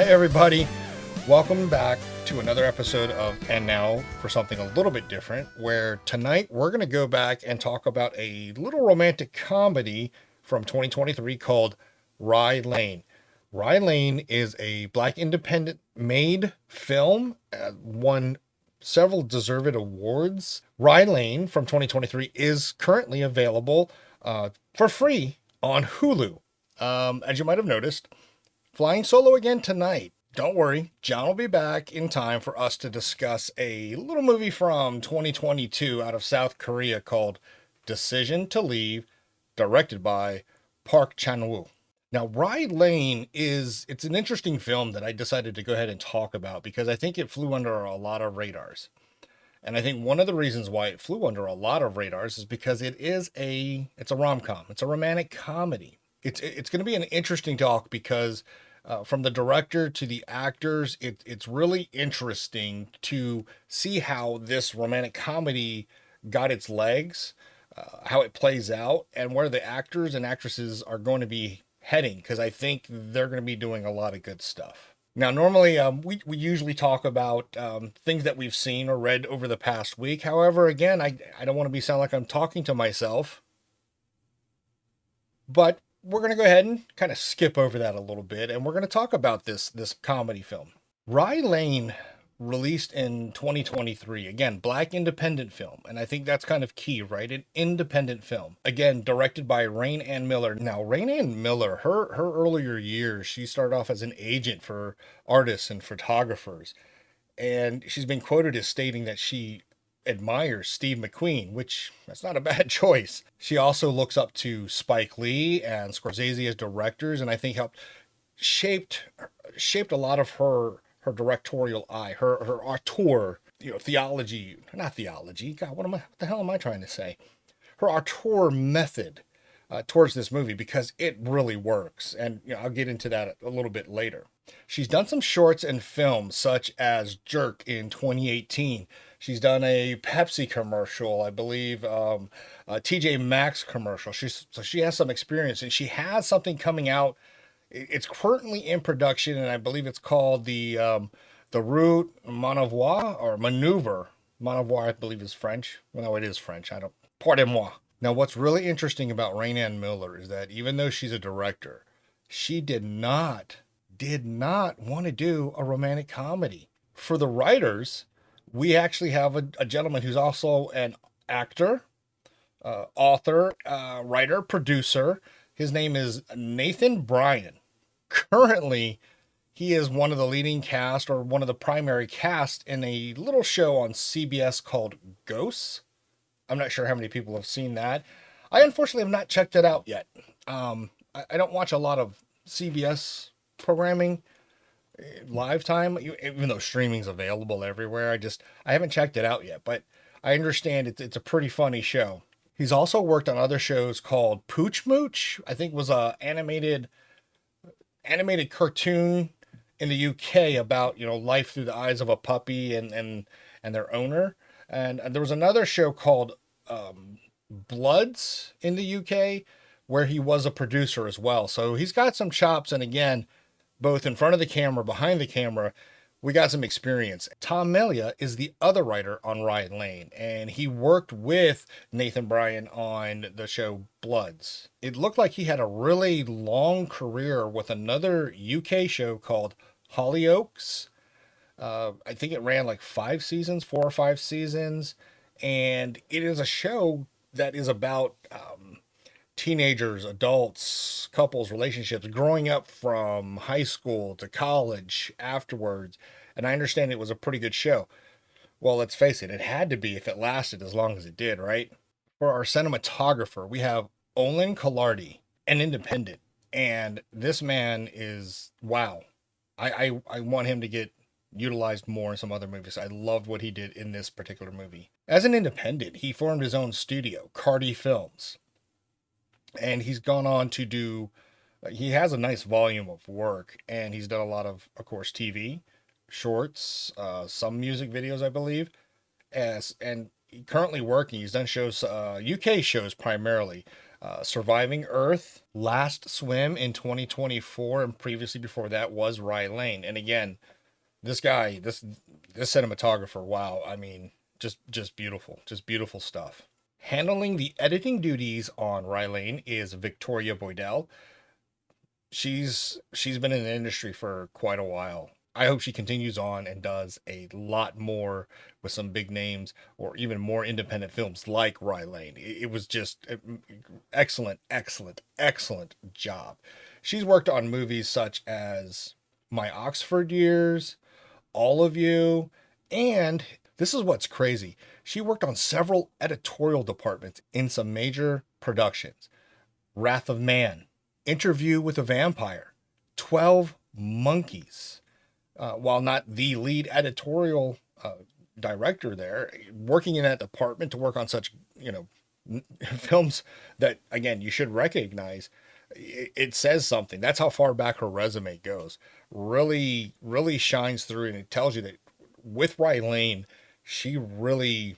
Hey everybody, welcome back to another episode of And Now for something a little bit different, where tonight we're going to go back and talk about a little romantic comedy from 2023 called Rye Lane. Rye Lane is a black independent made film, won several deserved awards. Rye Lane from 2023 is currently available for free on Hulu. As you might have noticed, flying solo again tonight. Don't worry, John will be back in time for us to discuss a little movie from 2022 out of South Korea called Decision to Leave, directed by Park Chan-wook. Now, Rye Lane it's an interesting film that I decided to go ahead and talk about because I think it flew under a lot of radars. And I think one of the reasons why it flew under a lot of radars is because it's a rom-com. It's a romantic comedy. It's going to be an interesting talk because from the director to the actors, it's really interesting to see how this romantic comedy got its legs, how it plays out, and where the actors and actresses are going to be heading, because I think they're going to be doing a lot of good stuff. Now, normally we usually talk about things that we've seen or read over the past week. However, again, I don't want to sound like I'm talking to myself, but we're going to go ahead and kind of skip over that a little bit, and we're going to talk about this comedy film. Rye Lane released in 2023. Again, black independent film, and I think that's kind of key, right? An independent film. Again, directed by Raine Allen Miller. Now, Raine Allen Miller, her earlier years, she started off as an agent for artists and photographers, and she's been quoted as stating that she admires Steve McQueen, which that's not a bad choice. She also looks up to Spike Lee and Scorsese as directors, and I think helped shaped a lot of her directorial eye, her auteur, theology, not theology. God, what the hell am I trying to say? Her auteur method towards this movie, because it really works, and I'll get into that a little bit later. She's done some shorts and films such as Jerk in 2018. She's done a Pepsi commercial, I believe, a TJ Maxx commercial. So she has some experience, and she has something coming out. It's currently in production, and I believe it's called the Route Manoeuvre or Maneuver. Manoeuvre, I believe, is French. Well, no, it is French. I don't. Pardon-moi. Now, what's really interesting about Raine Allen Miller is that even though she's a director, she did not want to do a romantic comedy. For the writers, we actually have a gentleman who's also an actor, author, writer, producer. His name is Nathan Bryan. Currently, he is one of the leading cast, or one of the primary cast, in a little show on CBS called Ghosts. I'm not sure how many people have seen that. I unfortunately have not checked it out yet. I don't watch a lot of CBS programming live time, even though streaming's available everywhere. I haven't checked it out yet, but I understand it's a pretty funny show. He's also worked on other shows called Pooch Mooch. I think was a animated cartoon in the UK about life through the eyes of a puppy and their owner. And there was another show called Bloods in the UK where he was a producer as well. So he's got some chops, and again, both in front of the camera, behind the camera, we got some experience. Tom Melia is the other writer on Rye Lane, and he worked with Nathan Bryan on the show Bloods. It looked like he had a really long career with another UK show called Hollyoaks. I think it ran like 4 or 5 seasons, and it is a show that is about teenagers, adults, couples, relationships, growing up from high school to college afterwards. And I understand it was a pretty good show. Well, let's face it, it had to be if it lasted as long as it did, right? For our cinematographer, we have Olin Collardi, an independent. And this man is, wow. I want him to get utilized more in some other movies. I loved what he did in this particular movie. As an independent, he formed his own studio, Cardi Films. And he's gone on to do, he has a nice volume of work, and he's done a lot of course, TV, shorts, some music videos, I believe. And currently working, he's done shows, UK shows primarily. Surviving Earth, Last Swim in 2024, and previously before that was Rye Lane. And again, this guy, this cinematographer, wow, I mean, just beautiful stuff. Handling the editing duties on Rye Lane is Victoria Boydell. She's been in the industry for quite a while. I hope she continues on and does a lot more with some big names or even more independent films like Rye Lane. It was just excellent, excellent, excellent job. She's worked on movies such as My Oxford Years, All of You, and this is what's crazy. She worked on several editorial departments in some major productions. Wrath of Man, Interview with a Vampire, 12 Monkeys. While not the lead editorial director there, working in that department to work on such, films that, again, you should recognize, it says something. That's how far back her resume goes. Really, really shines through, and it tells you that with Rye Lane, she really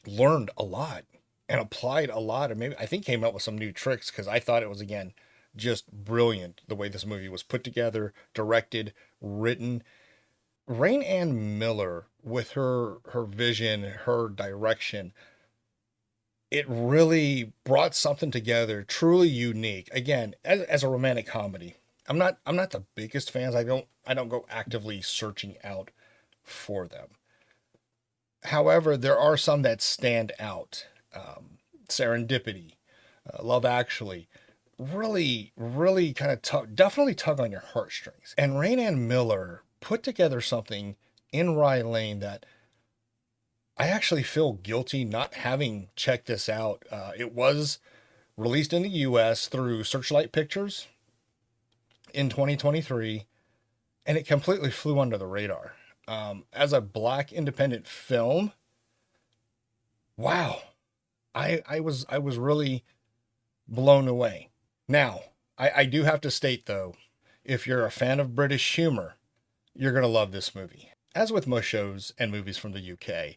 learned a lot and applied a lot, and maybe I think came up with some new tricks because I thought it was, again, just brilliant the way this movie was put together, directed, written. Raine Ann Miller, with her vision, her direction, it really brought something together truly unique. Again, as a romantic comedy, I'm not the biggest fans. I don't go actively searching out for them. However, there are some that stand out. Serendipity, Love Actually, really, really kind of definitely tug on your heartstrings. And Raine Ann Miller put together something in Rye Lane that I actually feel guilty not having checked this out. It was released in the US through Searchlight Pictures in 2023, and it completely flew under the radar. As a black independent film, wow, I was really blown away. Now, I do have to state though, if you're a fan of British humor, you're gonna love this movie. As with most shows and movies from the UK,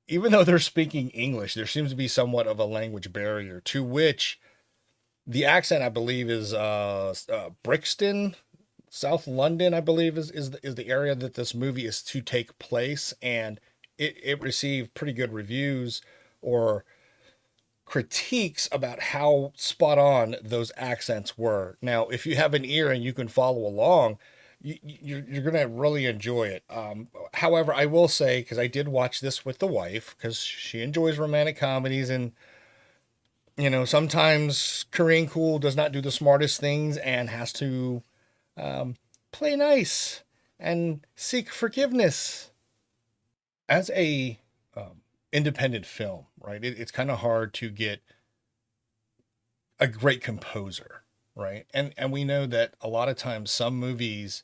even though they're speaking English, there seems to be somewhat of a language barrier to which the accent, I believe, is Brixton, South London, I believe, is the area that this movie is to take place, and it received pretty good reviews or critiques about how spot on those accents were. Now, if you have an ear and you can follow along, you're gonna really enjoy it. However, I will say, because I did watch this with the wife, because she enjoys romantic comedies, and sometimes Korean Cool does not do the smartest things and has to play nice and seek forgiveness. As a independent film, right? It's kind of hard to get a great composer, right? And we know that a lot of times some movies,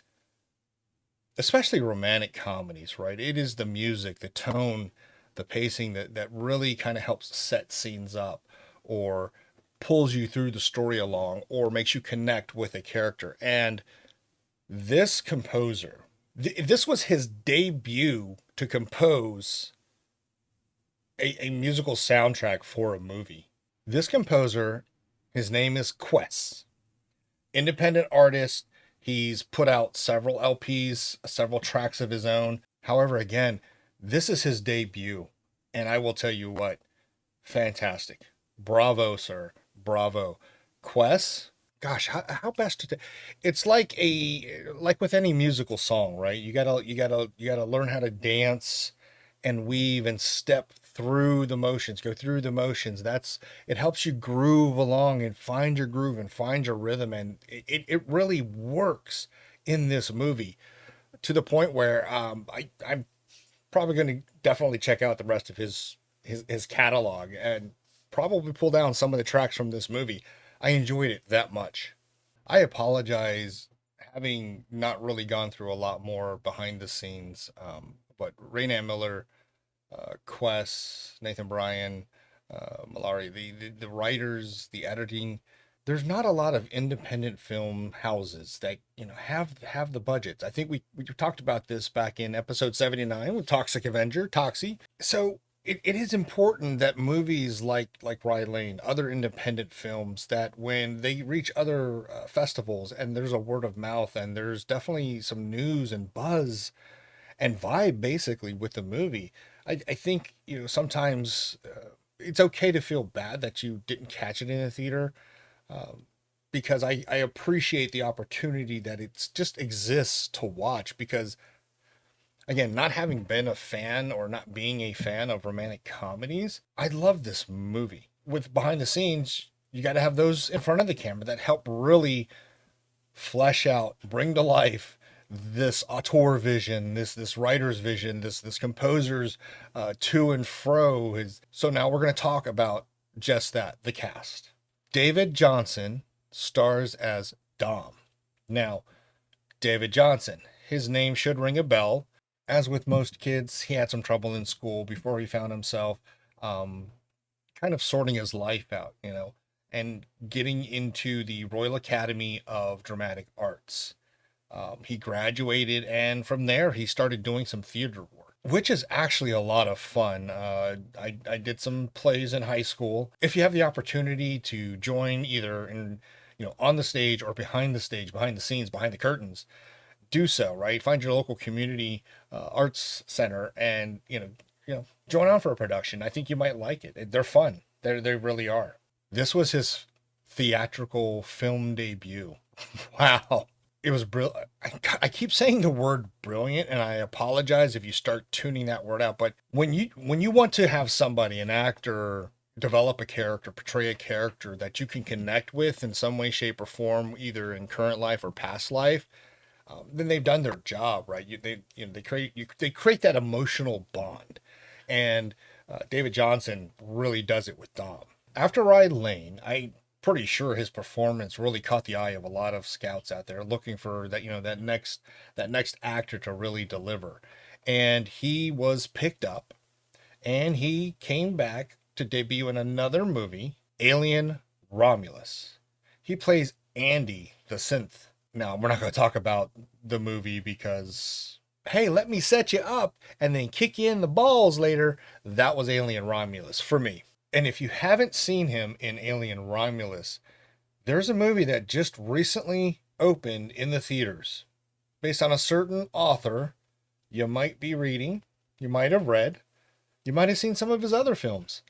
especially romantic comedies, right? It is the music, the tone, the pacing that really kind of helps set scenes up or pulls you through the story along or makes you connect with a character. And this composer, this was his debut to compose a musical soundtrack for a movie. This composer, his name is Quest, independent artist. He's put out several LPs, several tracks of his own. However, again, this is his debut. And I will tell you what, fantastic. Bravo, sir. Bravo. Quest, gosh, how best to it's like with any musical song, right? You gotta learn how to dance and weave and step through the motions, go through the motions. It helps you groove along and find your groove and find your rhythm. And it really works in this movie to the point where I'm probably going to definitely check out the rest of his catalog and probably pull down some of the tracks from this movie. I enjoyed it that much. I apologize having not really gone through a lot more behind the scenes, but Raina Miller, Quest, Nathan Bryan, Malari, the writers, the editing. There's not a lot of independent film houses that have the budgets. I think we talked about this back in episode 79 with Toxic Avenger, Toxie. So it is important that movies like Rye Lane, other independent films, that when they reach other festivals and there's a word of mouth and there's definitely some news and buzz and vibe basically with the movie, I think, sometimes it's okay to feel bad that you didn't catch it in a theater, because I appreciate the opportunity that it's just exists to watch. Because again, not having been a fan or not being a fan of romantic comedies, I love this movie. With behind the scenes, you got to have those in front of the camera that help really flesh out, bring to life this auteur vision, this writer's vision, this composer's to and fro. So now we're going to talk about just that, the cast. David Jonsson stars as Dom. Now, David Jonsson, his name should ring a bell. As with most kids, he had some trouble in school before he found himself um, kind of sorting his life out, and getting into the Royal Academy of Dramatic Arts. He graduated, and from there, he started doing some theater work, which is actually a lot of fun. I did some plays in high school. If you have the opportunity to join either in, on the stage or behind the stage, behind the scenes, behind the curtains, do so, right? Find your local community arts center and, join on for a production. I think you might like it. They're fun. They really are. This was his theatrical film debut. Wow. It was brilliant. I keep saying the word brilliant, and I apologize if you start tuning that word out. But when you want to have somebody, an actor, develop a character, portray a character that you can connect with in some way, shape, or form, either in current life or past life, then they've done their job, right? They create that emotional bond, and David Jonsson really does it with Dom. After Rye Lane, I'm pretty sure his performance really caught the eye of a lot of scouts out there looking for that, that next actor to really deliver, and he was picked up, and he came back to debut in another movie, Alien Romulus. He plays Andy the synth. Now, we're not going to talk about the movie because, hey, let me set you up and then kick you in the balls later. That was Alien Romulus for me. And if you haven't seen him in Alien Romulus, there's a movie that just recently opened in the theaters based on a certain author you might be reading, you might have read, you might have seen some of his other films.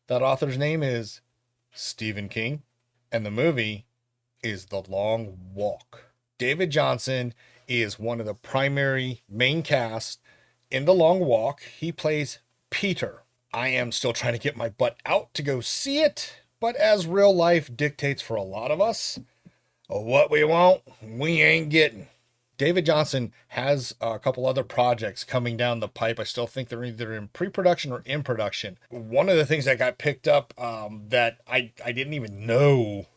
That author's name is Stephen King, and the movie is The Long Walk. David Jonsson is one of the primary main cast in The Long Walk. He plays Peter. I am still trying to get my butt out to go see it, but as real life dictates for a lot of us, what we want, we ain't getting. David Jonsson has a couple other projects coming down the pipe. I still think they're either in pre-production or in production. One of the things that got picked up, that I didn't even know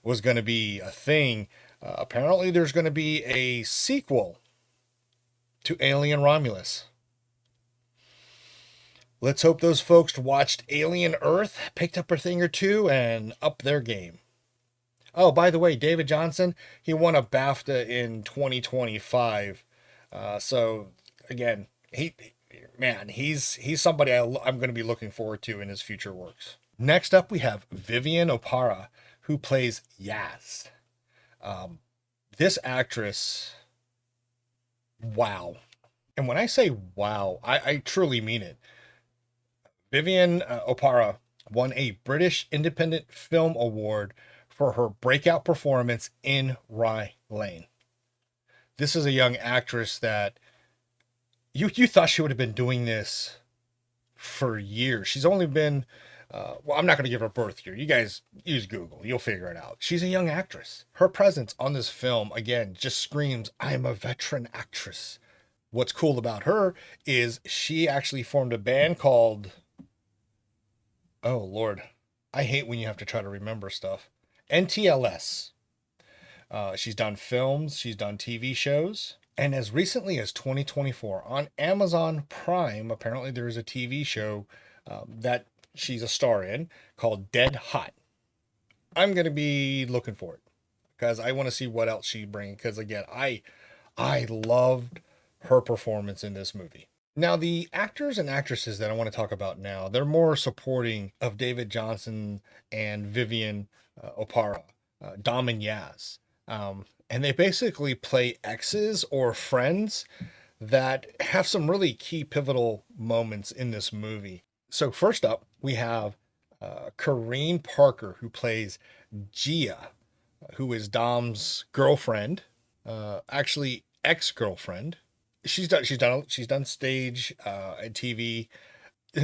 was going to be a thing. Apparently, there's going to be a sequel to Alien Romulus. Let's hope those folks watched Alien Earth, picked up a thing or two, and up their game. Oh, by the way, David Jonsson, he won a BAFTA in 2025. So again, he's somebody I'm going to be looking forward to in his future works. Next up, we have Vivian Oparah, who plays Yaz. This actress, wow. And when I say wow, I truly mean it. Vivian Oparah won a British Independent Film Award for her breakout performance in Rye Lane. This is a young actress that you thought she would have been doing this for years. She's only been, well, I'm not going to give her birth year. You guys use Google, you'll figure it out. She's a young actress. Her presence on this film, again, just screams, I'm a veteran actress. What's cool about her is she actually formed a band called, oh Lord, I hate when you have to try to remember stuff. NTLS. She's done films, she's done TV shows, and as recently as 2024 on Amazon Prime, apparently there is a TV show that she's a star in called Dead Hot. I'm gonna be looking for it because I want to see what else she brings. Because again, I loved her performance in this movie. Now, the actors and actresses that I want to talk about now, they're more supporting of David Jonsson and Vivian Oparah, Dom and Yaz. And they basically play exes or friends that have some really key pivotal moments in this movie. So, first up, we have Corrine Parker, who plays Gia, who is Dom's girlfriend, actually ex-girlfriend. She's done stage and TV,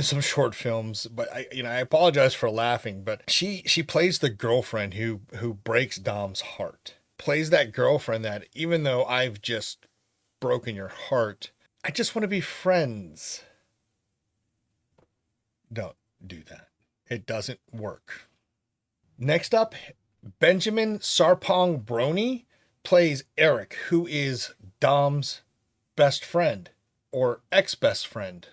some short films, but I apologize for laughing, but she plays the girlfriend who breaks Dom's heart. Plays that girlfriend that even though I've just broken your heart, I just want to be friends. Don't do that. It doesn't work. Next up, Benjamin Sarpong Brony plays Eric, who is Dom's best friend or ex-best friend,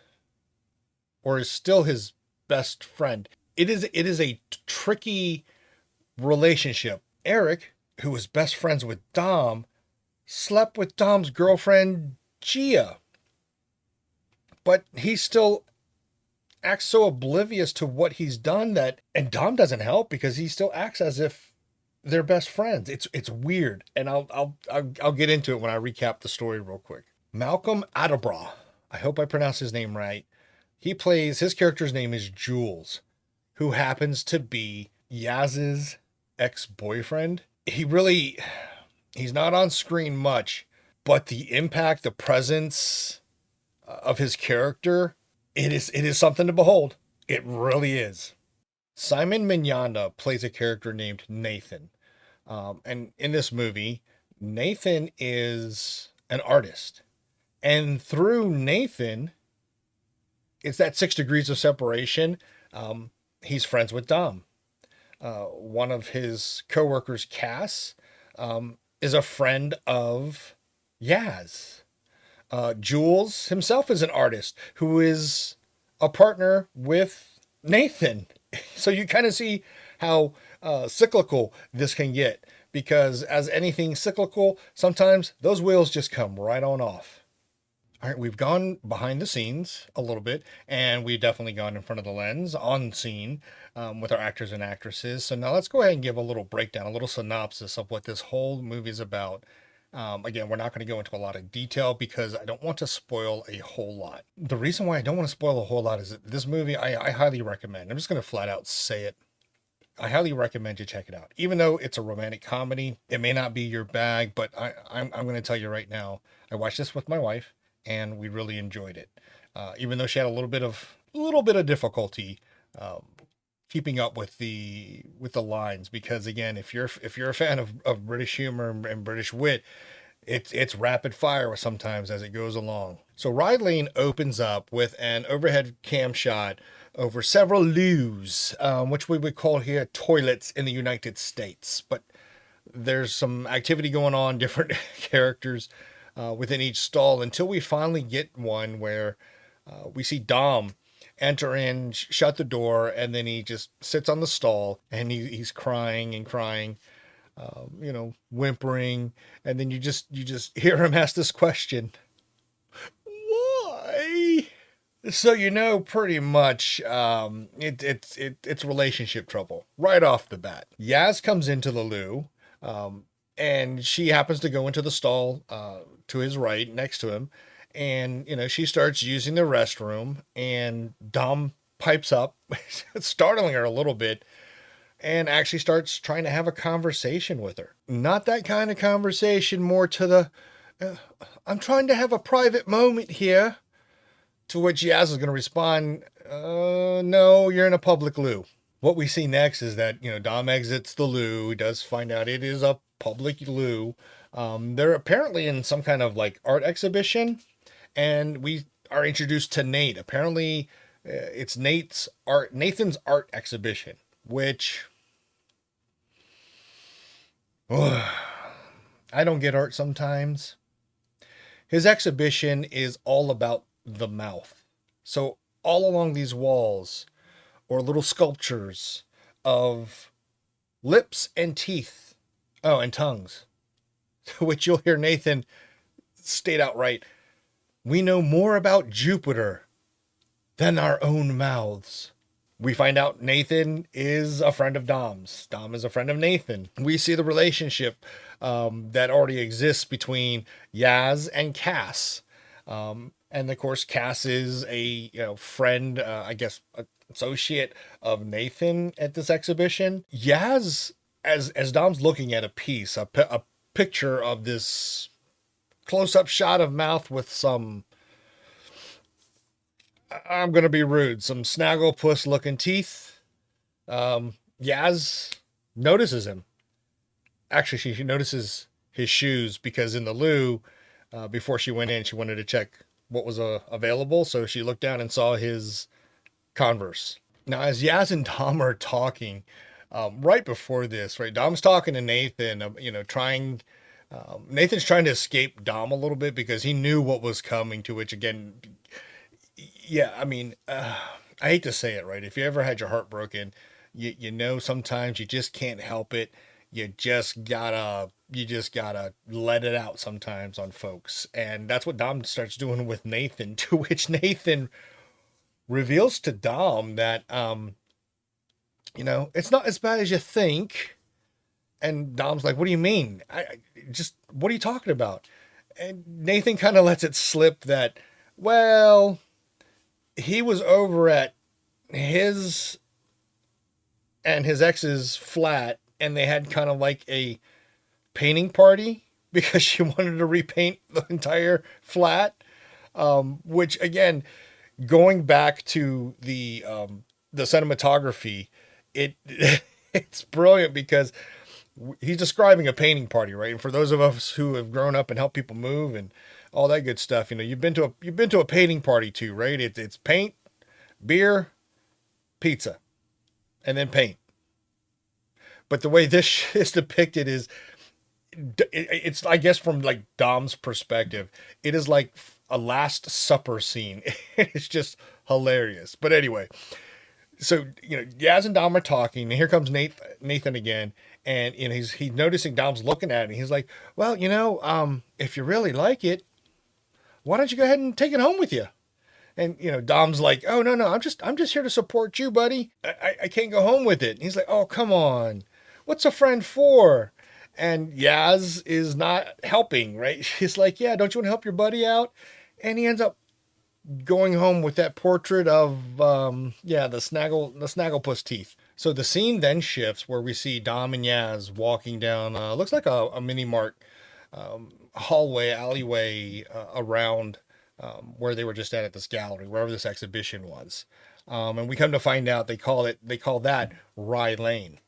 or is still his best friend. It is a tricky relationship. Eric, who was best friends with Dom, slept with Dom's girlfriend Gia, but he still acts so oblivious to what he's done that, and Dom doesn't help because he still acts as if they're best friends. It's weird, and I'll get into it when I recap the story real quick. Malcolm Attleborough, I hope I pronounced his name right. His character's name is Jules, who happens to be Yaz's ex-boyfriend. He's not on screen much, but the impact, the presence of his character, it is something to behold. It really is. Simon Mignogna plays a character named Nathan. And in this movie, Nathan is an artist. And through Nathan, it's that 6 degrees of separation. He's friends with Dom. One of his coworkers, Cass, is a friend of Yaz. Jules himself is an artist who is a partner with Nathan. So you kind of see how cyclical this can get, because as anything cyclical, sometimes those wheels just come right on off. All right, we've gone behind the scenes a little bit, and we've definitely gone in front of the lens on scene with our actors and actresses. So now let's go ahead and give a little breakdown, a little synopsis of what this whole movie is about. Again, we're not going to go into a lot of detail because I don't want to spoil a whole lot. The reason why I don't want to spoil a whole lot is that this movie, I highly recommend. I'm just going to flat out say it. I highly recommend you check it out. Even though it's a romantic comedy, it may not be your bag, but I'm going to tell you right now, I watched this with my wife and we really enjoyed it. Even though she had a little bit of difficulty um, keeping up with the lines, because again, if you're a fan of British humor and British wit, it's rapid fire sometimes as it goes along. So Rye Lane opens up with an overhead cam shot over several loos, which we would call here toilets in the United States. But there's some activity going on, different characters within each stall, until we finally get one where we see Dom enter in, shut the door, and then he just sits on the stall and he's crying and crying, whimpering, and then you just hear him ask this question: "Why?" So pretty much it's relationship trouble right off the bat. Yaz comes into the loo, and she happens to go into the stall to his right next to him, and she starts using the restroom, and Dom pipes up, startling her a little bit, and actually starts trying to have a conversation with her. Not that kind of conversation, more to the uh, I'm trying to have a private moment here. To which Yaz is going to respond, no, you're in a public loo. What we see next is that, Dom exits the loo. He does find out it is a public loo. They're apparently in some kind of like art exhibition, and we are introduced to Nate. Apparently, it's Nathan's art exhibition, which I don't get art sometimes. His exhibition is all about the mouth. So all along these walls or little sculptures of lips and teeth. Oh, and tongues. Which you'll hear Nathan state outright, We know more about Jupiter than our own mouths. We find out Nathan is a friend of Dom's. Dom is a friend of Nathan. We see the relationship that already exists between Yaz and Cass. And of course, Cass is a friend, I guess, associate of Nathan at this exhibition. Yaz, as Dom's looking at a piece, a picture of this close-up shot of mouth with some, I'm gonna be rude, some snagglepuss looking teeth. Yaz notices him. Actually, she notices his shoes because in the loo, before she went in, she wanted to check what was available. So she looked down and saw his Converse. Now, as Yaz and Dom are talking, right before this, right, Dom's talking to Nathan, trying. Nathan's trying to escape Dom a little bit because he knew what was coming. To which again, yeah, I mean, I hate to say it, right? If you ever had your heart broken, you know sometimes you just can't help it. You just gotta let it out sometimes on folks, and that's what Dom starts doing with Nathan. To which Nathan reveals to Dom that it's not as bad as you think. And Dom's like, "What do you mean? Just what are you talking about?" And Nathan kind of lets it slip that, well, he was over at his and his ex's flat, and they had kind of like a painting party because she wanted to repaint the entire flat. Which again, going back to the cinematography, it it's brilliant because he's describing a painting party, right? And for those of us who have grown up and helped people move and all that good stuff, you've been to a painting party too, right? It's paint, beer, pizza, and then paint. But the way this is depicted is it's I guess from like Dom's perspective, it is like a Last Supper scene. It's just hilarious. But anyway, so Yaz and Dom are talking, and here comes Nathan again, and he's noticing Dom's looking at it, and he's like, "Well, if you really like it, why don't you go ahead and take it home with you?" And Dom's like, "Oh no, I'm just here to support you, buddy. I can't go home with it." And he's like, "Oh come on, what's a friend for?" And Yaz is not helping, right? She's like, "Yeah, don't you want to help your buddy out?" And he ends up going home with that portrait of the snagglepuss teeth. So the scene then shifts where we see Dom and Yaz walking down looks like a mini mart hallway alleyway around where they were just at this gallery, wherever this exhibition was. And we come to find out they call that Rye Lane.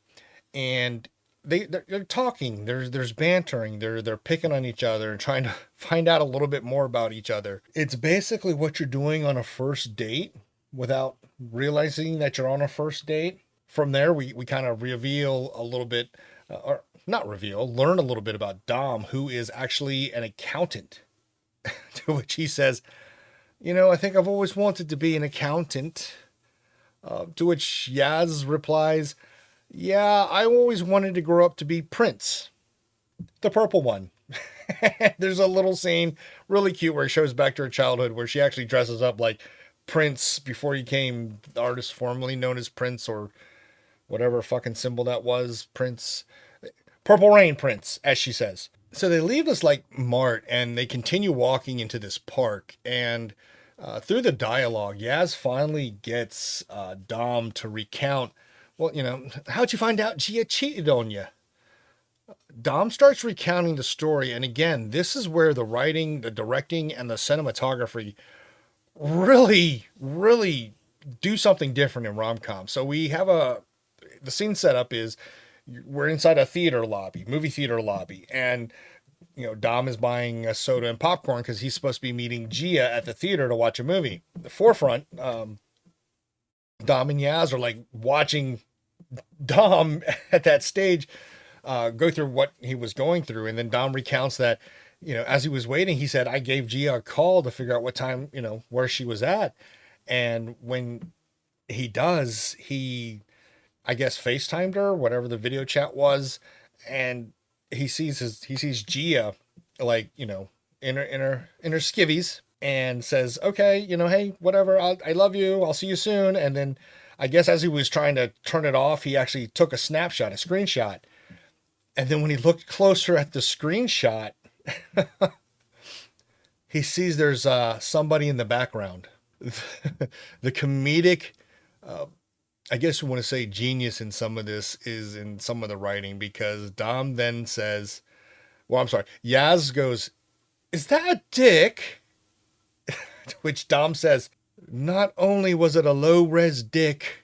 And they're talking. There's bantering. They're picking on each other and trying to find out a little bit more about each other. It's basically what you're doing on a first date without realizing that you're on a first date. From there, we kind of reveal a little bit, or not reveal, learn a little bit about Dom, who is actually an accountant. To which he says, "I think I've always wanted to be an accountant." To which Yaz replies, "Yeah, I always wanted to grow up to be Prince, the purple one." There's a little scene, really cute, where it shows back to her childhood, where she actually dresses up like Prince before he became the artist formerly known as Prince, or whatever fucking symbol that was. Prince, Purple Rain Prince, as she says. So they leave this like mart and they continue walking into this park. And through the dialogue, Yaz finally gets Dom to recount, well, how'd you find out Gia cheated on you? Dom starts recounting the story. And again, this is where the writing, the directing, and the cinematography really, really do something different in rom com. So we have the scene setup is we're inside a theater lobby, movie theater lobby. And Dom is buying a soda and popcorn because he's supposed to be meeting Gia at the theater to watch a movie. The forefront, Dom and Yaz are like watching Dom at that stage go through what he was going through. And then Dom recounts that, as he was waiting, he said, "I gave Gia a call to figure out what time, where she was at." And when he does, I guess, FaceTimed her, whatever the video chat was. And he sees Gia, like, in her skivvies. and says, okay, hey, whatever, I love you. I'll see you soon. And then I guess as he was trying to turn it off, he actually took a snapshot, a screenshot. And then when he looked closer at the screenshot, he sees there's somebody in the background. The comedic, I guess you want to say genius in some of this is in some of the writing, because Dom then says, well, I'm sorry, Yaz goes, is that a dick? To which Dom says, not only was it a low res dick,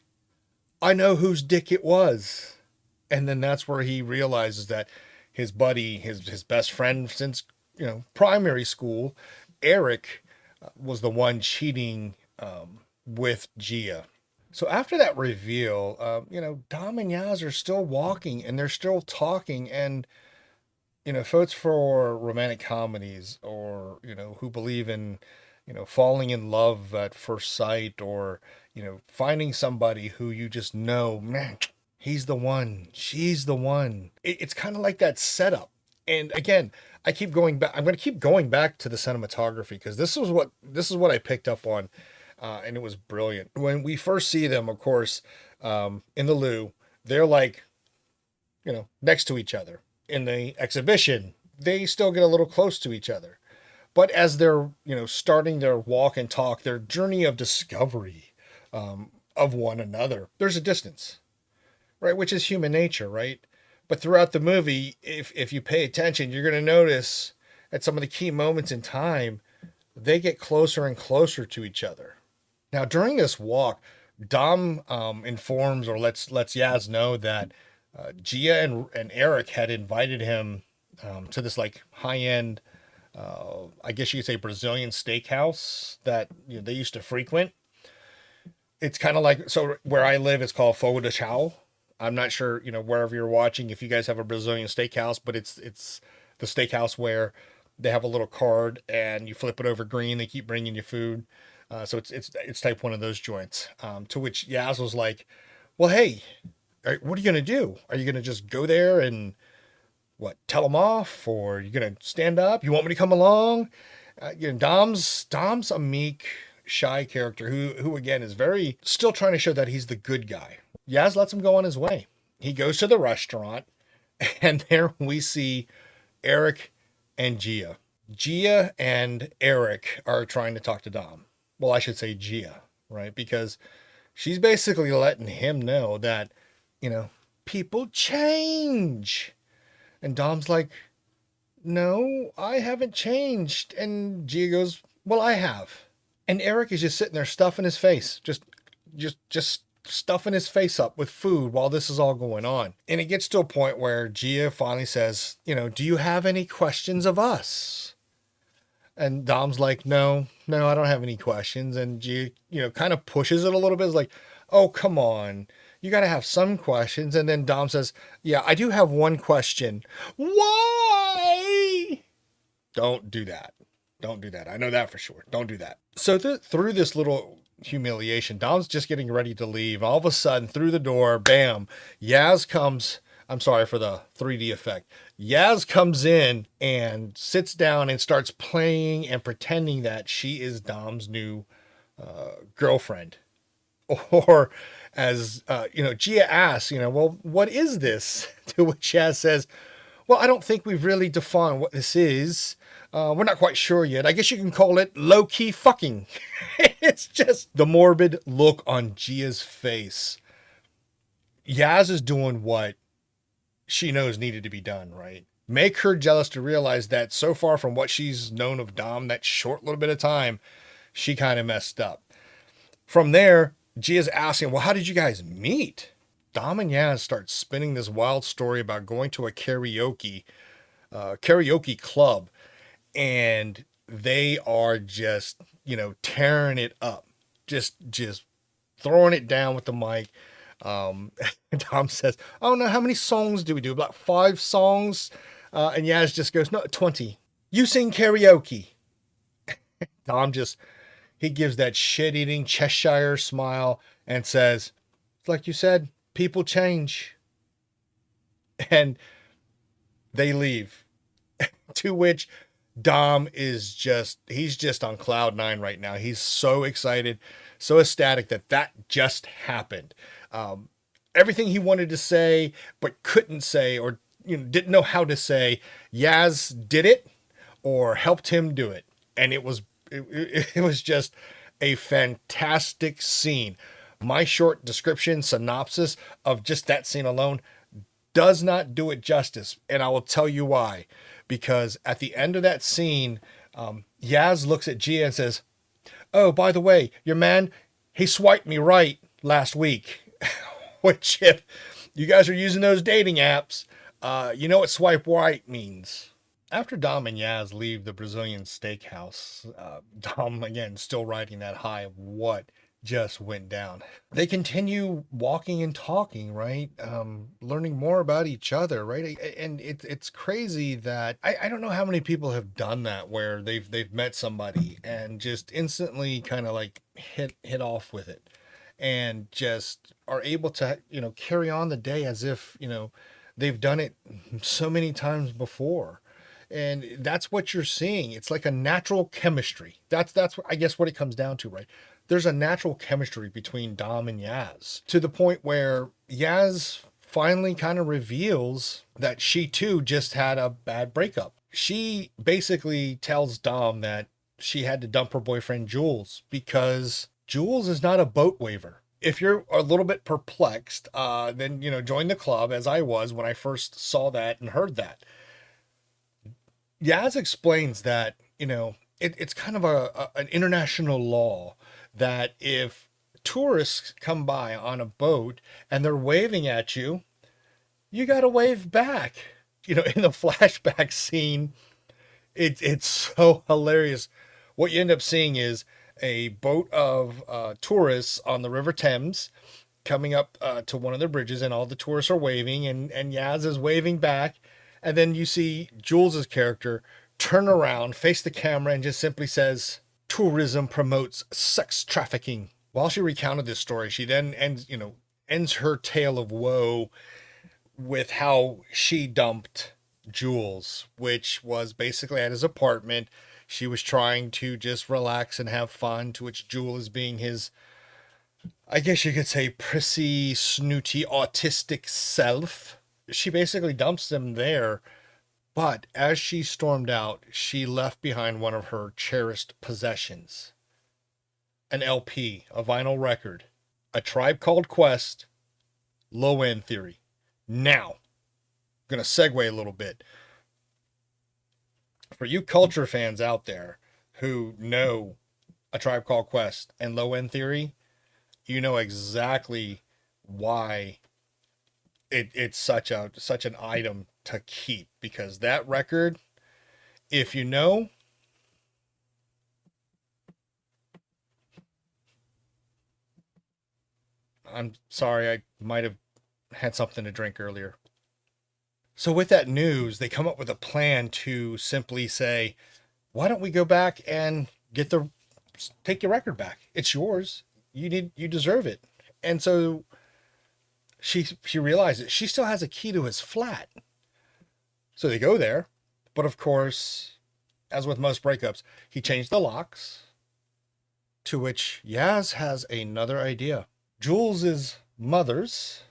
I know whose dick it was. And then that's where he realizes that his buddy, his best friend since, primary school, Eric, was the one cheating with Gia. So after that reveal, Dom and Yaz are still walking and they're still talking. And, folks for romantic comedies, or, who believe in, falling in love at first sight, or, finding somebody who you just know, man, he's the one, she's the one. It's kind of like that setup. And again, I keep going back. I'm going to keep going back to the cinematography, because this is what I picked up on, and it was brilliant. When we first see them, of course, in the loo, they're like, next to each other. In the exhibition, they still get a little close to each other. But as they're, starting their walk and talk, their journey of discovery of one another, there's a distance, right? Which is human nature, right? But throughout the movie, if you pay attention, you're going to notice at some of the key moments in time, they get closer and closer to each other. Now, during this walk, Dom informs or lets Yaz know that Gia and Eric had invited him to this like high end, I guess you could say Brazilian steakhouse that they used to frequent. It's kind of like, so where I live, it's called Fogo de Chao. I'm not sure, wherever you're watching, if you guys have a Brazilian steakhouse, but it's the steakhouse where they have a little card and you flip it over green. They keep bringing you food. So it's type one of those joints. To which Yaz was like, well, hey, what are you going to do? Are you going to just go there and what, tell them off, or are you going to stand up? You want me to come along? Dom's a meek, shy character who again is very still trying to show that he's the good guy. Yaz lets him go on his way. He goes to the restaurant, and there we see Eric and Gia. Gia and Eric are trying to talk to Dom. Well, I should say Gia, right? Because she's basically letting him know that, people change. And Dom's like, no, I haven't changed. And Gia goes, well, I have. And Eric is just sitting there stuffing his face, just stuffing his face up with food while this is all going on. And it gets to a point where Gia finally says, do you have any questions of us? And Dom's like, no, I don't have any questions. And Gia, kind of pushes it a little bit. It's like, oh, come on. You got to have some questions. And then Dom says, yeah, I do have one question. Why? Don't do that. Don't do that. I know that for sure. Don't do that. So through this little humiliation, Dom's just getting ready to leave. All of a sudden, through the door, bam, Yaz comes. I'm sorry for the 3D effect. Yaz comes in and sits down and starts playing and pretending that she is Dom's new girlfriend. Or as, Gia asks, well, what is this? To which Yaz says, well, I don't think we've really defined what this is. We're not quite sure yet. I guess you can call it low-key fucking. It's just the morbid look on Gia's face. Yaz is doing what she knows needed to be done, right? Make her jealous to realize that so far from what she's known of Dom, that short little bit of time, she kind of messed up. From there, Gia's asking, well, how did you guys meet? Dom and Yaz start spinning this wild story about going to a karaoke club, and they are just, tearing it up, just throwing it down with the mic. Dom says, oh no, how many songs do we do? About 5 songs? And Yaz just goes, no, 20. You sing karaoke. Dom he gives that shit-eating Cheshire smile and says, like you said, people change. And they leave. To which Dom is he's just on cloud nine right now. He's so excited, so ecstatic that that just happened. Um, Everything he wanted to say but couldn't say, or didn't know how to say, Yaz did it or helped him do it, and it was just a fantastic scene. My short description synopsis of just that scene alone does not do it justice, and I will tell you why. Because at the end of that scene, Yaz looks at Gia and says, "Oh, by the way, your man, he swiped me right last week." Which, if you guys are using those dating apps, you know what swipe right means. After Dom and Yaz leave the Brazilian steakhouse, Dom again still riding that high of what just went down. They continue walking and talking, right? Learning more about each other, right? And it's crazy that I don't know how many people have done that where they've met somebody and just instantly kind of like hit off with it, and just are able to carry on the day as if they've done it so many times before. And that's what you're seeing. It's like a natural chemistry. That's I guess what it comes down to, right? There's a natural chemistry between Dom and Yaz, to the point where Yaz finally kind of reveals that she too just had a bad breakup. She basically tells Dom that she had to dump her boyfriend Jules because Jules is not a boat waiver. If you're a little bit perplexed, then join the club, as I was when I first saw that and heard that. Yaz explains that it's kind of an international law that if tourists come by on a boat and they're waving at you, you got to wave back. In the flashback scene, it's so hilarious. What you end up seeing is a boat of tourists on the River Thames coming up to one of the bridges, and all the tourists are waving, and Yaz is waving back. And then you see Jules's character turn around, face the camera, and just simply says, "Tourism promotes sex trafficking." While she recounted this story, she then ends her tale of woe with how she dumped Jules, which was basically at his apartment. She was trying to just relax and have fun, to which Jules is being his, I guess you could say, prissy, snooty, autistic self. She basically dumps him there, but as she stormed out, she left behind one of her cherished possessions, an LP, a vinyl record, A Tribe Called Quest, Low End Theory. Now, I'm going to segue a little bit. For you culture fans out there who know A Tribe Called Quest and Low End Theory, you know exactly why it's such an item to keep, because that record, if you know, I'm sorry, I might have had something to drink earlier. So with that news, they come up with a plan to simply say, why don't we go back and take your record back? It's yours. You deserve it. And so she realizes she still has a key to his flat. So they go there, but of course, as with most breakups, he changed the locks, to which Yaz has another idea. Jules's mothers,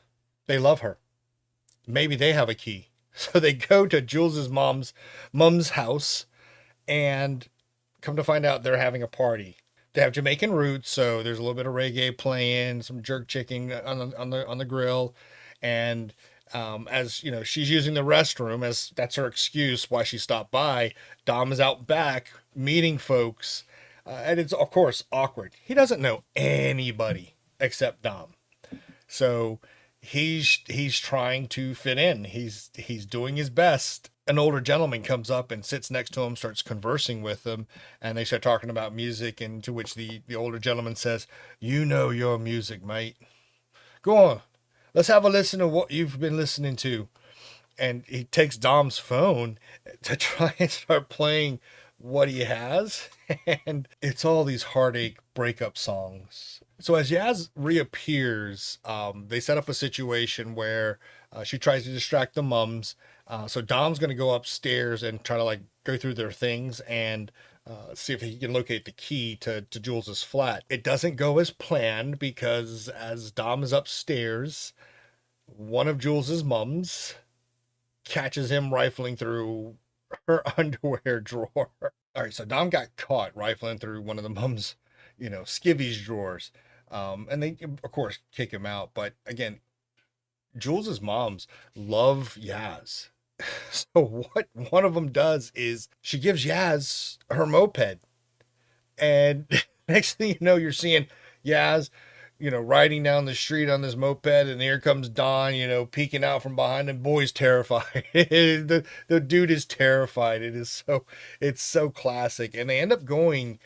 they love her. Maybe they have a key. So they go to Jules's mom's house, and come to find out they're having a party. They have Jamaican roots, so there's a little bit of reggae playing, some jerk chicken on the grill, and as she's using the restroom, as that's her excuse why she stopped by. Dom is out back meeting folks, and it's of course awkward. He doesn't know anybody except Dom, so he's trying to fit in. He's doing his best. An older gentleman comes up and sits next to him, starts conversing with him, and they start talking about music, and to which the older gentleman says, "You know your music, mate. Go on. Let's have a listen to what you've been listening to." And he takes Dom's phone to try and start playing what he has. And it's all these heartache breakup songs. So as Yaz reappears, they set up a situation where she tries to distract the mums. So Dom's going to go upstairs and try to like go through their things and see if he can locate the key to Jules's flat. It doesn't go as planned because as Dom is upstairs, one of Jules's mums catches him rifling through her underwear drawer. All right, so Dom got caught rifling through one of the mom's, skivvies drawers. And they, of course, kick him out. But again, Jules's moms love Yaz. So what one of them does is she gives Yaz her moped. And next thing you know, you're seeing Yaz, riding down the street on this moped, and here comes Don, peeking out from behind, and boy's terrified. The dude is terrified. It's so classic. And they end up going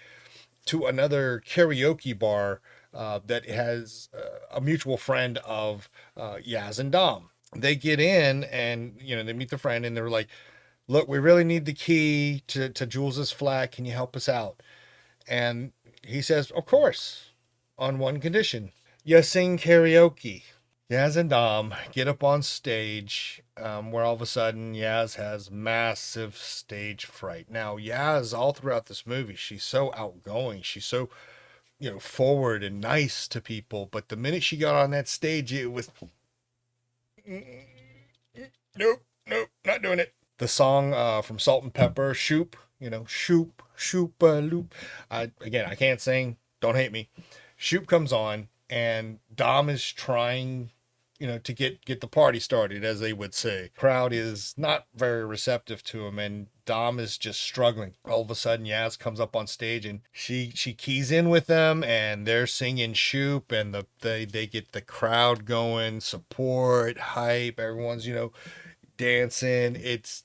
to another karaoke bar that has a mutual friend of Yaz and Dom. They get in and they meet the friend and they're like, "Look, we really need the key to Jules's flat. Can you help us out?" And he says, "Of course, on one condition: you sing karaoke." Yaz and Dom get up on stage, where all of a sudden Yaz has massive stage fright. Now, Yaz, all throughout this movie, she's so outgoing. She's so, forward and nice to people. But the minute she got on that stage, it was, nope, nope, not doing it. The song from Salt and Pepper, Shoop, Shoop, Shoop, Loop. Again, I can't sing. Don't hate me. Shoop comes on, and Dom is trying to get the party started, as they would say. Crowd is not very receptive to him, and Dom is just struggling. All of a sudden, Yaz comes up on stage, and she keys in with them, and they're singing Shoop, and they get the crowd going, support, hype. Everyone's dancing. It's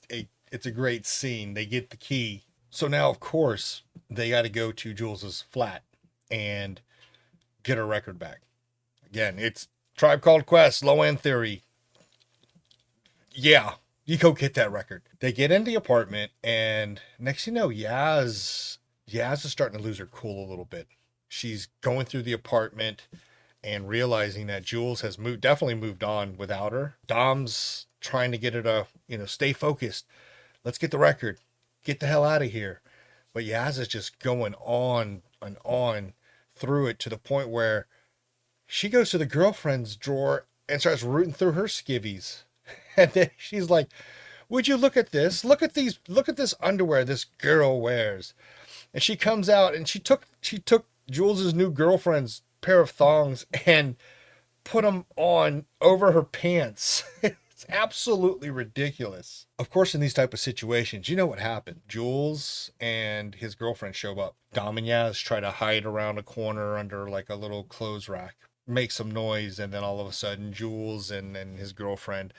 a great scene. They get the key, so now of course they got to go to Jules's flat and get her record back. Again, it's Tribe Called Quest, Low End Theory. Yeah, you go get that record. They get in the apartment, and next thing you know, Yaz is starting to lose her cool a little bit. She's going through the apartment and realizing that Jules has definitely moved on without her. Dom's trying to get her to, stay focused. Let's get the record. Get the hell out of here. But Yaz is just going on and on through it to the point where she goes to the girlfriend's drawer and starts rooting through her skivvies. And then she's like, "Would you look at this? Look at this underwear this girl wears." And she comes out and she took Jules's new girlfriend's pair of thongs and put them on over her pants. It's absolutely ridiculous. Of course, in these type of situations, you know what happened. Jules and his girlfriend show up. Dom and Yaz try to hide around a corner under like a little clothes rack, make some noise, and then all of a sudden Jules and his girlfriend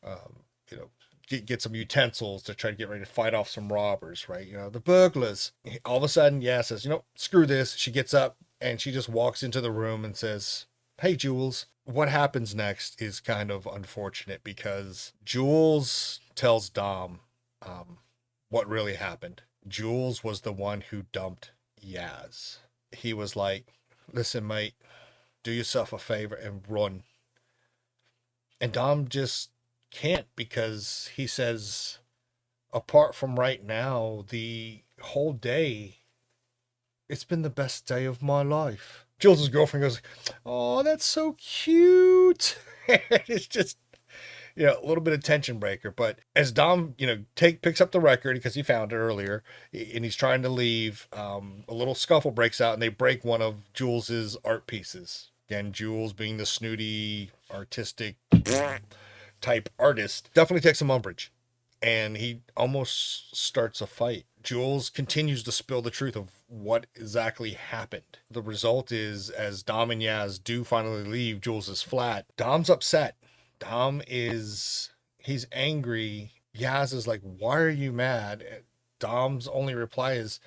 um, you know get some utensils to try to get ready to fight off some robbers, right? The burglars. All of a sudden Yaz says, "Screw this." She gets up and she just walks into the room and says, "Hey, Jules." What happens next is kind of unfortunate because Jules tells Dom what really happened. Jules was the one who dumped Yaz. He was like, "Listen, mate, do yourself a favor and run." And Dom just can't, because he says, apart from right now, the whole day, it's been the best day of my life. Jules' girlfriend goes, "Oh, that's so cute." It's just, a little bit of tension breaker. But as Dom, picks up the record because he found it earlier, and he's trying to leave, a little scuffle breaks out, and they break one of Jules's art pieces. Again, Jules, being the snooty, artistic type artist, definitely takes some umbrage, and he almost starts a fight. Jules continues to spill the truth of what exactly happened. The result is, as Dom and Yaz do finally leave Jules's flat, Dom's upset. He's angry. Yaz is like, "Why are you mad?" Dom's only reply is,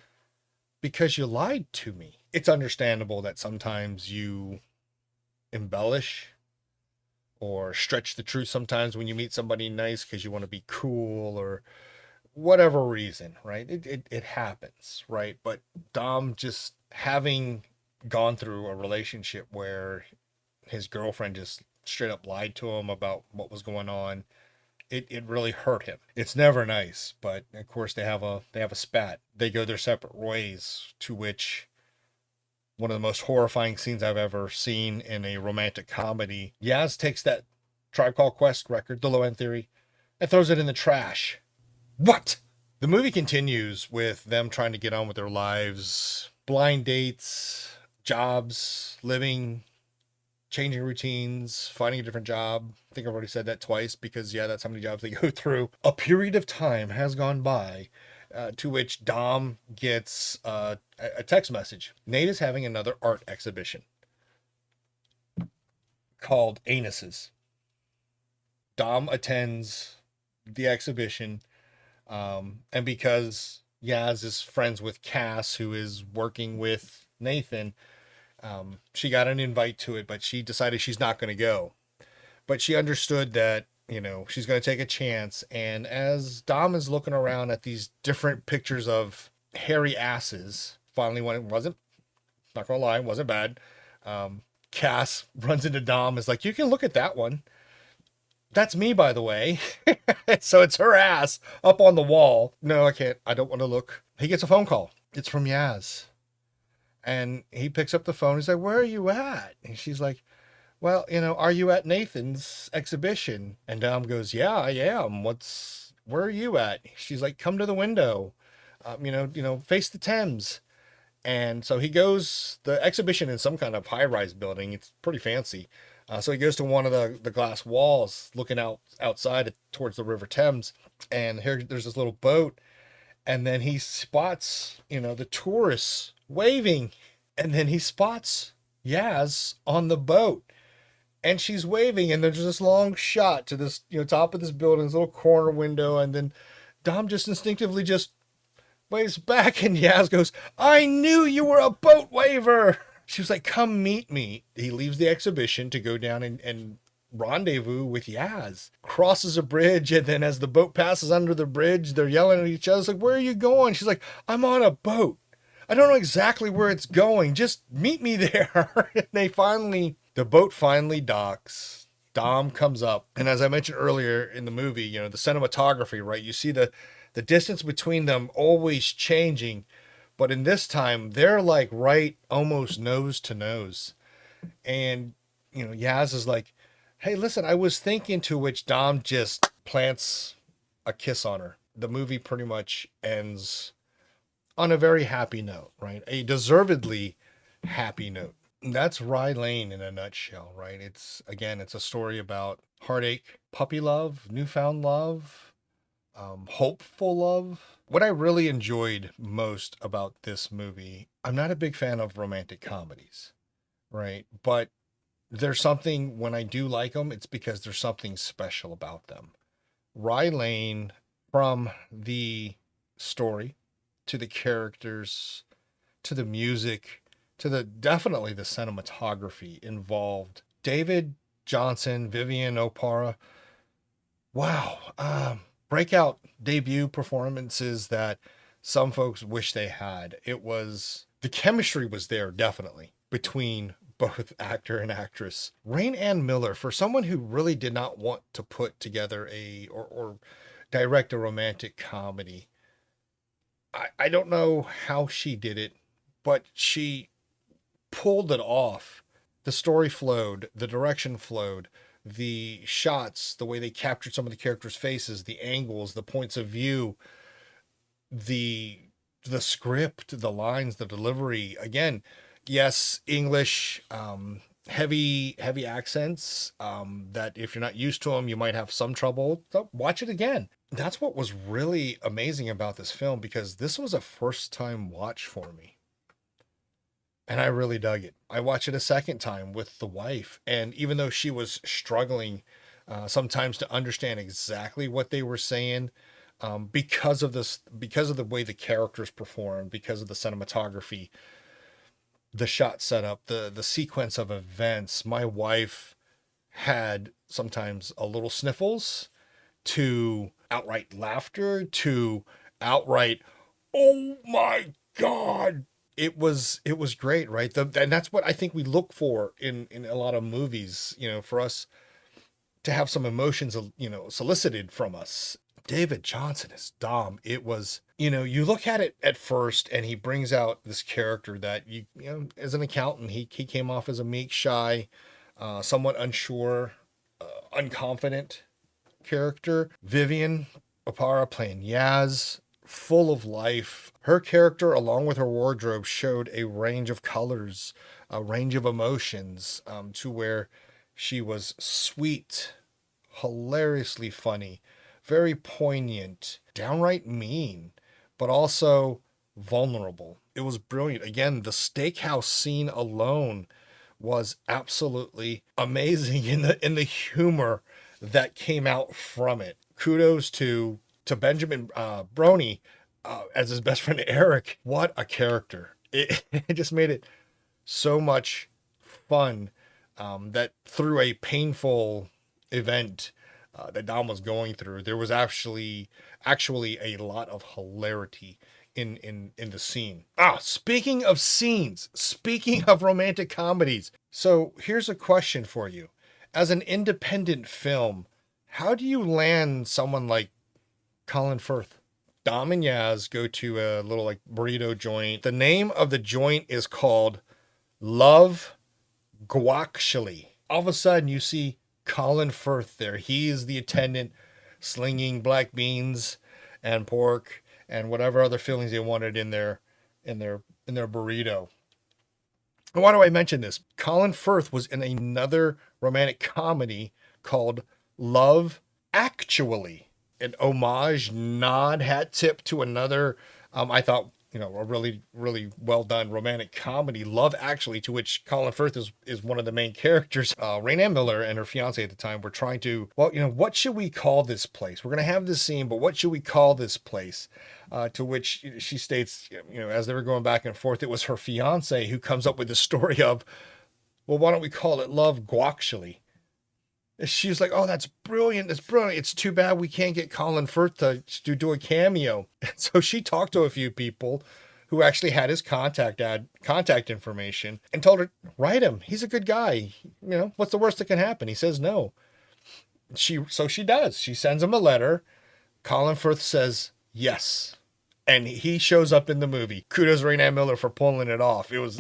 "Because you lied to me." It's understandable that sometimes you embellish or stretch the truth sometimes when you meet somebody nice because you want to be cool or whatever reason, right? It happens, right? But Dom, just having gone through a relationship where his girlfriend just straight up lied to him about what was going on, it really hurt him. It's never nice, but of course they have a spat. They go their separate ways, to which one of the most horrifying scenes I've ever seen in a romantic comedy. Yaz takes that Tribe Called Quest record, The Low End Theory, and throws it in the trash. What? The movie continues with them trying to get on with their lives, blind dates, jobs, living, changing routines, finding a different job. I think I've already said that twice because, yeah, that's how many jobs they go through. A period of time has gone by, to which Dom gets a text message. Nate is having another art exhibition called Anuses. Dom attends the exhibition, and because Yaz is friends with Cass, who is working with Nathan, she got an invite to it, but she decided she's not going to go. But she understood that, she's going to take a chance. And as Dom is looking around at these different pictures of hairy asses, finally, when it wasn't, not going to lie, wasn't bad, Cass runs into Dom, is like, you can look at that one. That's me, by the way. So it's her ass up on the wall. No, I can't. I don't want to look. He gets a phone call. It's from Yaz. And he picks up the phone. He's like, where are you at? And she's like, well, are you at Nathan's exhibition? And Dom goes, yeah, I am. Where are you at? She's like, come to the window, face the Thames. And so he goes, the exhibition in some kind of high rise building. It's pretty fancy. So he goes to one of the glass walls looking outside towards the River Thames. And here there's this little boat. And then he spots, the tourists waving. And then he spots Yaz on the boat. And she's waving. And there's this long shot to this, top of this building, this little corner window. And then Dom just instinctively just waves back. And Yaz goes, I knew you were a boat waver. She was like, come meet me. He leaves the exhibition to go down and rendezvous with Yaz. Crosses a bridge, and then as the boat passes under the bridge, they're yelling at each other. It's like, where are you going? She's like, I'm on a boat. I don't know exactly where it's going. Just meet me there. And the boat finally docks. Dom comes up. And as I mentioned earlier in the movie, the cinematography, right? You see the distance between them always changing. But in this time, they're like right almost nose to nose. And, Yaz is like, hey, listen, I was thinking, to which Dom just plants a kiss on her. The movie pretty much ends on a very happy note, right? A deservedly happy note. And that's Rye Lane in a nutshell, right? It's a story about heartache, puppy love, newfound love, hopeful love. What I really enjoyed most about this movie, I'm not a big fan of romantic comedies, right? But there's something, when I do like them, it's because there's something special about them. Rye Lane, from the story to the characters to the music to definitely the cinematography involved. David Jonsson, Vivian Oparah, wow, breakout debut performances that some folks wish they had. The chemistry was there definitely between both actor and actress. Raine Allen Miller, for someone who really did not want to put together or direct a romantic comedy, I don't know how she did it, but she pulled it off. The story flowed, the direction flowed, the shots, the way they captured some of the characters' faces, the angles, the points of view, the script, the lines, the delivery. Again, yes, English, heavy accents, that if you're not used to them, you might have some trouble. So watch it again. That's what was really amazing about this film, because this was a first time watch for me. And I really dug it. I watched it a second time with the wife. And even though she was struggling sometimes to understand exactly what they were saying, because of the way the characters performed, because of the cinematography, the shot setup, the sequence of events, my wife had sometimes a little sniffles, to outright laughter, to outright, oh my God. It was great, right? And that's what I think we look for in a lot of movies, for us to have some emotions, solicited from us. David Jonsson is Dom. It was, you look at it at first and he brings out this character that as an accountant, he came off as a meek, shy, somewhat unsure, unconfident character. Vivian Oparah playing Yaz, full of life. Her character, along with her wardrobe, showed a range of colors, a range of emotions, to where she was sweet, hilariously funny, very poignant, downright mean, but also vulnerable. It was brilliant. Again, the steakhouse scene alone was absolutely amazing in the humor that came out from it. Kudos to Benjamin Brony as his best friend Eric. What a character! It just made it so much fun, that through a painful event that Dom was going through, there was actually a lot of hilarity in the scene. Speaking of scenes, speaking of romantic comedies, so here's a question for you. As an independent film, how do you land someone like Colin Firth? Dom and Yaz go to a little like burrito joint. The name of the joint is called Love Guac. All of a sudden you see Colin Firth there. He is the attendant slinging black beans and pork and whatever other fillings they wanted in their burrito. And why do I mention this? Colin Firth was in another romantic comedy called Love Actually, an homage, nod, hat tip to another, I thought, a really, really well done romantic comedy, Love Actually, to which Colin Firth is one of the main characters. Raine Allen Miller and her fiance at the time were trying to, what should we call this place? We're going to have this scene, but what should we call this place? To which she states, as they were going back and forth, it was her fiance who comes up with the story of, well, why don't we call it Love Guac? She was like, oh, that's brilliant. That's brilliant. It's too bad we can't get Colin Firth to do a cameo. So she talked to a few people who actually had his contact information and told her, write him. He's a good guy. What's the worst that can happen? He says no. So she does. She sends him a letter. Colin Firth says yes. And he shows up in the movie. Kudos Raine Allen Miller for pulling it off. It was,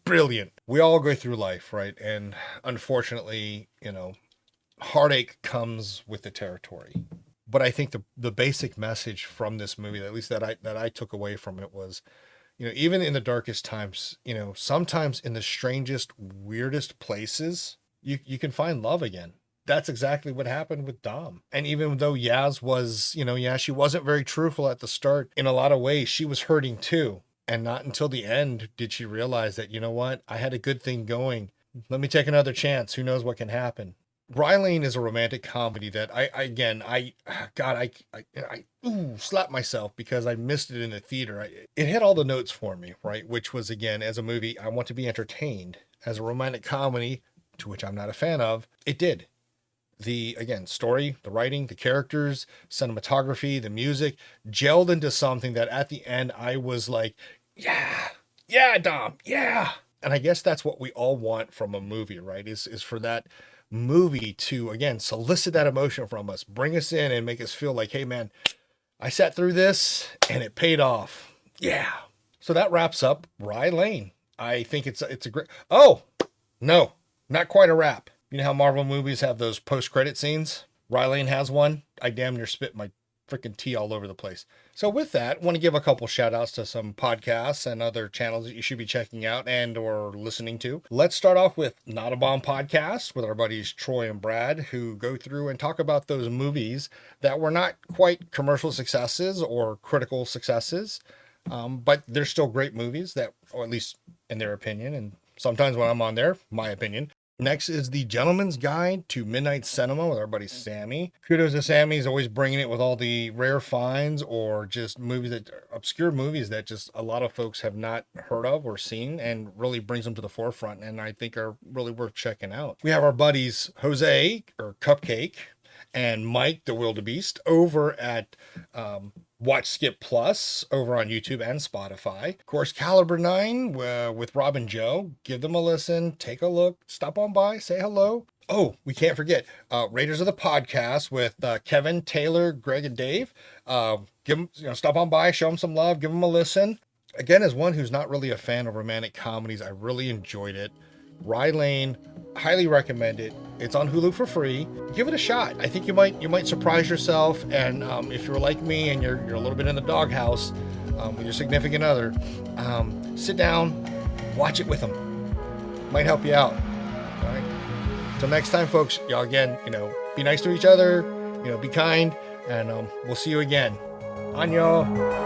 brilliant. We all go through life, right? And unfortunately, heartache comes with the territory. But I think the basic message from this movie, at least that I took away from it, was, even in the darkest times, sometimes in the strangest, weirdest places, you can find love again. That's exactly what happened with Dom. And even though Yaz was, she wasn't very truthful at the start, in a lot of ways, she was hurting too. And not until the end did she realize that, what, I had a good thing going. Let me take another chance. Who knows what can happen? Rye Lane is a romantic comedy that I slapped myself because I missed it in the theater. It hit all the notes for me, right? Which was, again, as a movie, I want to be entertained. As a romantic comedy, to which I'm not a fan of, it did. The, again, story, the writing, the characters, cinematography, the music gelled into something that at the end I was like, yeah, Dom, yeah. And I guess that's what we all want from a movie, right? Is for that movie to, again, solicit that emotion from us, bring us in and make us feel like, hey man, I sat through this and it paid off. Yeah. So that wraps up Rye Lane. I think it's a great, oh, no, not quite a wrap. You know how Marvel movies have those post-credit scenes? Rye Lane has one. I damn near spit my freaking tea all over the place. So with that, I want to give a couple shout outs to some podcasts and other channels that you should be checking out and or listening to. Let's start off with Not a Bomb Podcast with our buddies Troy and Brad, who go through and talk about those movies that were not quite commercial successes or critical successes, but they're still great movies that, or at least in their opinion, and sometimes when I'm on there, my opinion. Next is the Gentleman's Guide to Midnight Cinema with our buddy Sammy. Kudos to Sammy. He's always bringing it with all the rare finds or just obscure movies that just a lot of folks have not heard of or seen, and really brings them to the forefront and I think are really worth checking out. We have our buddies Jose, or Cupcake, and Mike the Wildebeest over at Watch Skip Plus over on YouTube and Spotify. Of course, Caliber 9 with Rob and Joe. Give them a listen, take a look, stop on by, say hello. Oh, we can't forget Raiders of the Podcast with Kevin, Taylor, Greg, and Dave. Give them, stop on by, show them some love, give them a listen. Again, as one who's not really a fan of romantic comedies, I really enjoyed it. Rye Lane, highly recommend it. It's on Hulu for free. Give it a shot. I think you might surprise yourself. And if you're like me and you're a little bit in the doghouse with your significant other, sit down, watch it with them. Might help you out. All right. Till next time, folks. Y'all again, be nice to each other. Be kind, and we'll see you again. Annyeong.